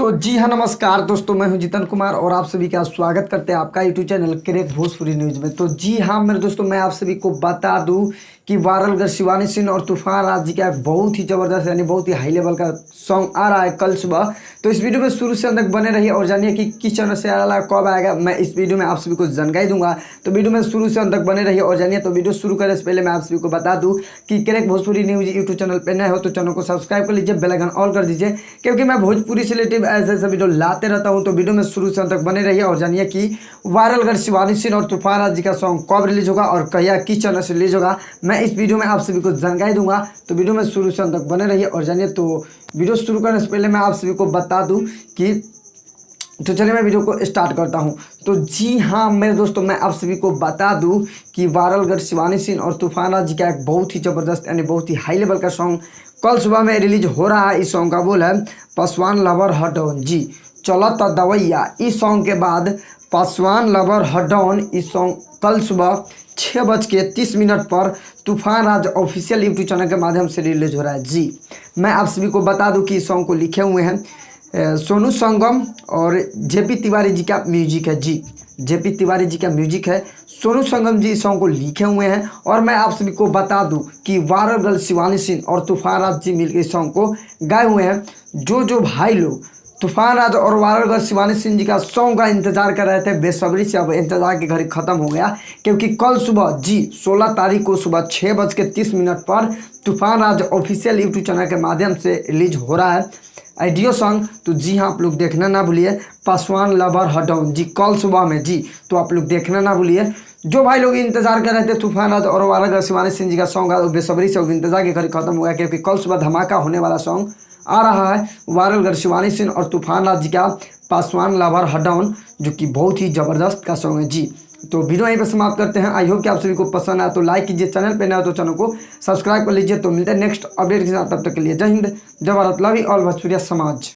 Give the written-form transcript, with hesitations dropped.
तो जी हाँ, नमस्कार दोस्तों, मैं हूं जितन कुमार और आप सभी का स्वागत करते हैं आपका YouTube channel crack Bhojpuri news में। तो जी हाँ मेरे दोस्तों, मैं आप सभी को बता दूं कि वायरल शिवानी सिंह और तूफान राज जी का एक बहुत ही ज़बरदस्त यानी बहुत ही हाई लेवल का सॉन्ग आ रहा है कल सुबह। तो इस वीडियो में शुरू से अंत तक बने रहिए और जानिए कि किस चैनल से आ रहा है, कब आएगा। मैं इस वीडियो में आप सभी को जानकारी दूंगा, तो वीडियो में शुरू से अंत तक बने रहिए और जानिए। तो वीडियो शुरू करने से पहले मैं आप सभी को बता दूं कि crack Bhojpuri news YouTube channel पर नए हो तो चैनल को सब्सक्राइब कर लीजिए, बेल आइकन ऑल कर दीजिए, क्योंकि मैं भोजपुरी से रिलेटेड ऐसे ऐसे वीडियो लाते रहता हूं। तो वीडियो में शुरू से अंत तक बने रहिए और जानिए कि वायरल शिवानी सिंह और तूफान राज जी का सॉन्ग कब रिलीज होगा और कहिया किस चैनल से रिलीज होगा, मैं इस वीडियो में आप सभी को जानकारी दूंगा। तो वीडियो में शुरू से अंत तक बने रहिए और जानिए। तो वीडियो शुरू करने से पहले मैं आप सभी को बता दूं कि तो चलिए मैं वीडियो को स्टार्ट करता हूं। तो जी हाँ मेरे दोस्तों, मैं आप सभी को बता दूं कि वायरल शिवानी सिंह और तूफान राज जी का एक बहुत ही ज़बरदस्त यानी बहुत ही हाई लेवल का सॉन्ग कल सुबह में रिलीज हो रहा है। इस सॉन्ग का बोल है पासवान लवर हटॉन जी चलत दवैया। इस सॉन्ग के बाद पासवान लवर हटॉन इस सॉन्ग कल सुबह 6:30 पर तूफान राज ऑफिशियल यूट्यूब चैनल के माध्यम से रिलीज हो रहा है। जी मैं आप सभी को बता दूं कि इस सॉन्ग को लिखे हुए हैं सोनू संगम और जेपी तिवारी जी का म्यूजिक है। जी जेपी तिवारी जी का म्यूजिक है, सोनू संगम जी इस सॉन्ग को लिखे हुए हैं। और मैं आप सभी को बता दूं कि वायरल शिवानी सिंह और तूफान राज जी मिलकर इस सॉन्ग को गाए हुए हैं। जो भाई लोग तूफान राज और वायरल शिवानी सिंह जी का सॉन्ग का इंतजार कर रहे थे, बेसब्री से अब इंतजार की घड़ी खत्म हो गया, क्योंकि कल सुबह जी 16 तारीख को सुबह 6:30 पर तूफान राज ऑफिशियल यूट्यूब चैनल के माध्यम से रिलीज हो रहा है ऑडियो सॉन्ग। तो जी हाँ, आप लोग देखना ना भूलिए, पासवान लवर हटॉन जी कल सुबह में। जी तो आप लोग देखना ना भूलिए। जो भाई लोग इंतजार कर रहे थे तूफान राज और वायरल शिवानी सिंह जी का सॉन्ग, बेसब्री से इंतजार की घड़ी खत्म हो गया, क्योंकि कल सुबह धमाका होने वाला सॉन्ग आ रहा है वायरल शिवानी सिंह और तूफान राज जी का पासवान लवर हटॉन, जो कि बहुत ही ज़बरदस्त का सॉन्ग है। जी तो वीडियो यहीं पर समाप्त करते हैं। आई होप कि आप सभी को पसंद आया तो लाइक कीजिए, चैनल पे नए हो तो चैनल को सब्सक्राइब कर लीजिए। तो मिलते हैं नेक्स्ट अपडेट के साथ, तब तक के लिए जय हिंद, जय भारत, लव यू ऑल भोजपुरिया समाज।